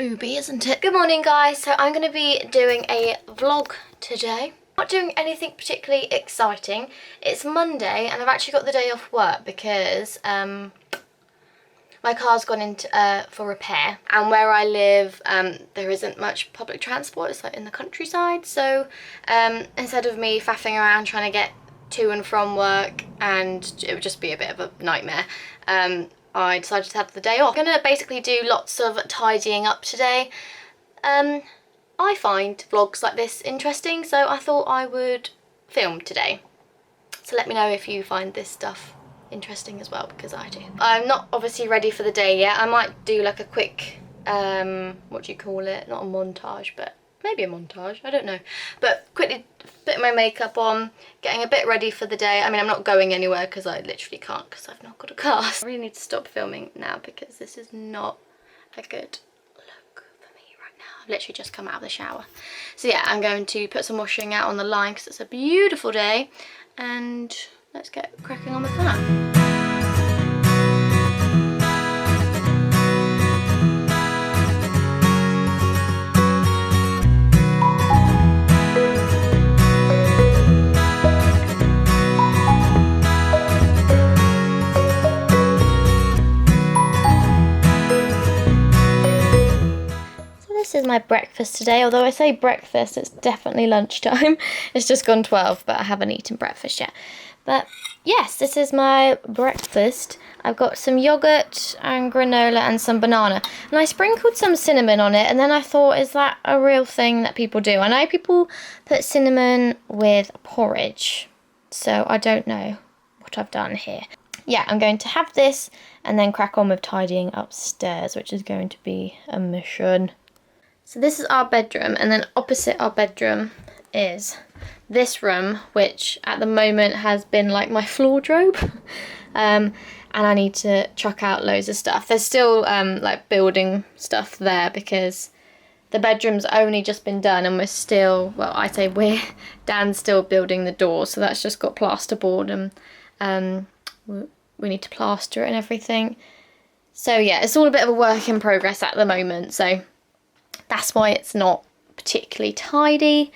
booby, isn't it? Good morning, guys. So I'm going to be doing a vlog today. Not doing anything particularly exciting. It's Monday and I've actually got the day off work because my car's gone into for repair, and where I live there isn't much public transport. It's like in the countryside, so instead of me faffing around trying to get to and from work, and it would just be a bit of a nightmare, I decided to have the day off. I'm gonna basically do lots of tidying up today. I find vlogs like this interesting, so I thought I would film today. So let me know if you find this stuff interesting as well, because I do. I'm not obviously ready for the day yet. I might do like a quick, what do you call it? Not a montage, but maybe a montage, I don't know. But quickly putting my makeup on, getting a bit ready for the day. I mean, I'm not going anywhere because I literally can't, because I've not got a car. I really need to stop filming now because this is not a good look for me right now. I've literally just come out of the shower. So yeah, I'm going to put some washing out on the line because it's a beautiful day, and let's get cracking on with that. This is my breakfast today, although I say breakfast, it's definitely lunchtime. It's just gone 12, but I haven't eaten breakfast yet. But yes, this is my breakfast. I've got some yogurt and granola and some banana. And I sprinkled some cinnamon on it, and then I thought, is that a real thing that people do? I know people put cinnamon with porridge, so I don't know what I've done here. Yeah, I'm going to have this and then crack on with tidying upstairs, which is going to be a mission. So this is our bedroom, and then opposite our bedroom is this room, which at the moment has been like my wardrobe. And I need to chuck out loads of stuff. There's still like building stuff there because the bedroom's only just been done, and we're still, well, I say Dan's still building the door, so that's just got plasterboard, and we need to plaster it and everything. So yeah, it's all a bit of a work in progress at the moment, so that's why it's not particularly tidy,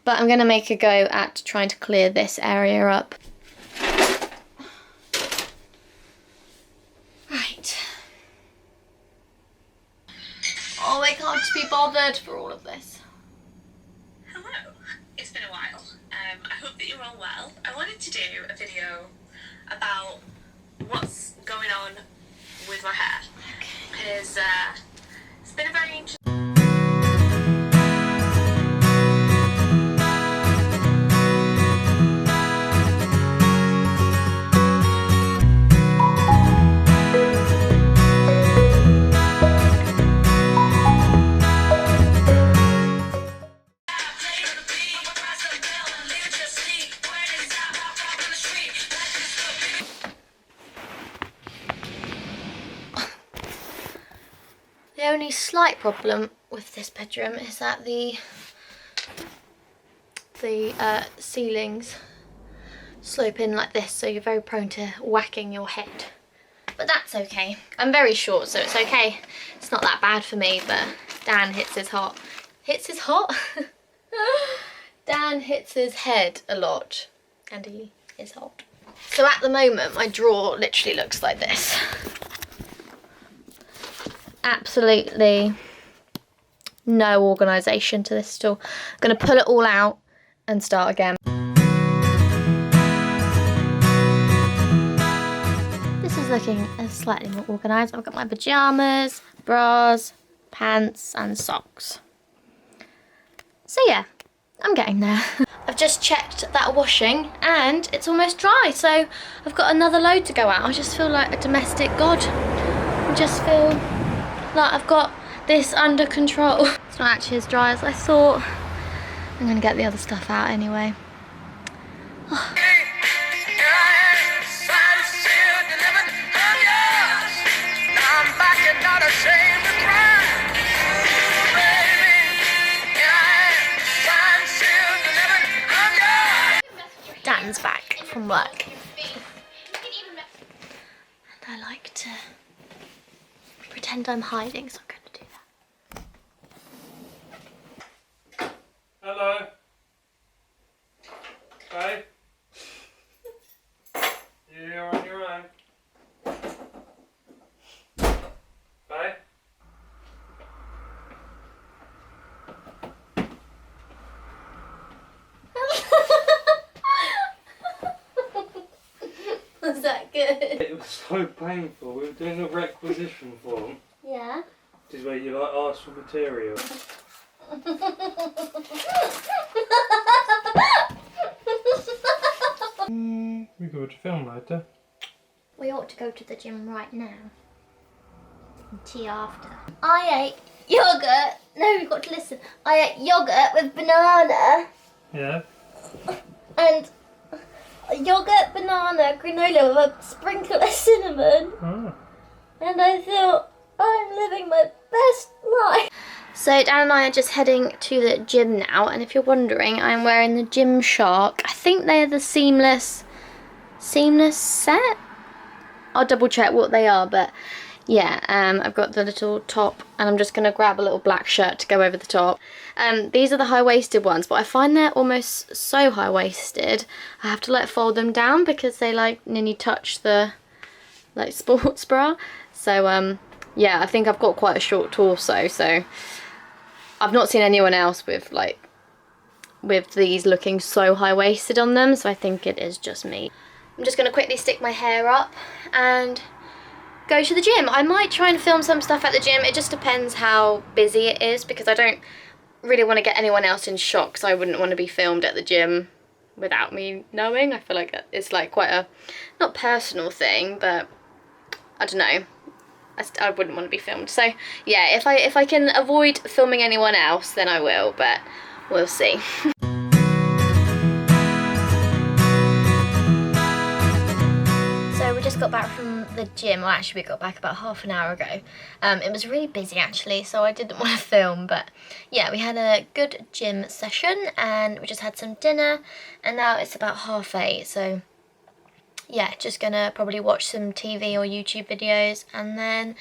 but I'm going to make a go at trying to clear this area up. Right. Oh, I can't be bothered for all of this. Hello. It's been a while. I hope that you're all well. I wanted to do a video about what's going on with my hair. Because it's been a very interesting... The only slight problem with this bedroom is that the ceilings slope in like this, so you're very prone to whacking your head. But that's okay. I'm very short, so it's okay. It's not that bad for me, but Dan hits his Dan hits his head a lot, and he is hot. So at the moment, my drawer literally looks like this. Absolutely no organisation to this at all. I'm going to pull it all out and start again. This is looking slightly more organised. I've got my pyjamas, bras, pants and socks. So yeah, I'm getting there. I've just checked that washing and it's almost dry, so I've got another load to go out. I just feel like a domestic god. I just feel like I've got this under control. It's not actually as dry as I thought. I'm gonna get the other stuff out anyway. Oh. Dan's back from work. And I like to pretend I'm hiding, so I'm going to do that. Was that good? It was so painful. We were doing a requisition form. Yeah. Which is where you like ask for material. We go to film later. We ought to go to the gym right now. And tea after. I ate yogurt. No, you've got to listen. I ate yogurt with banana. Yeah. And yogurt, banana, granola with a sprinkle of cinnamon. Oh. And I thought, I'm living my best life. So Dan and I are just heading to the gym now, and if you're wondering, I'm wearing the Gymshark. I think they're the seamless set. I'll double check what they are, but yeah, I've got the little top, and I'm just gonna grab a little black shirt to go over the top. These are the high-waisted ones, but I find they're almost so high-waisted. I have to like fold them down because they like nearly touch the like sports bra. So yeah, I think I've got quite a short torso, so I've not seen anyone else with these looking so high-waisted on them, so I think it is just me. I'm just going to quickly stick my hair up and go to the gym. I might try and film some stuff at the gym. It just depends how busy it is, because I don't really want to get anyone else in shock, because I wouldn't want to be filmed at the gym without me knowing. I feel like it's like quite a, not personal thing, but I don't know. I wouldn't want to be filmed. So yeah, if I can avoid filming anyone else, then I will, but we'll see. So we just got back from the gym. Well, actually we got back about half an hour ago. It was really busy actually, so I didn't want to film, but yeah, we had a good gym session and we just had some dinner, and now it's about 8:30, so yeah, just gonna probably watch some TV or YouTube videos, and then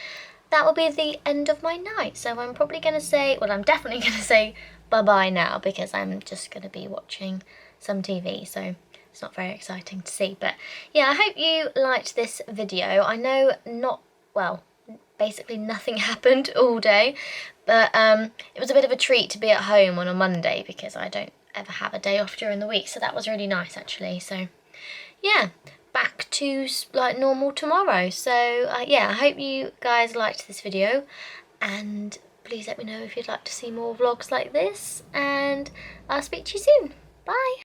that will be the end of my night. So I'm probably gonna say, well, I'm definitely gonna say bye-bye now, because I'm just gonna be watching some TV, so it's not very exciting to see. But yeah, I hope you liked this video. I know basically nothing happened all day, but it was a bit of a treat to be at home on a Monday, because I don't ever have a day off during the week, so that was really nice actually. So yeah, back to like normal tomorrow. So yeah, I hope you guys liked this video, and please let me know if you'd like to see more vlogs like this, and I'll speak to you soon. Bye.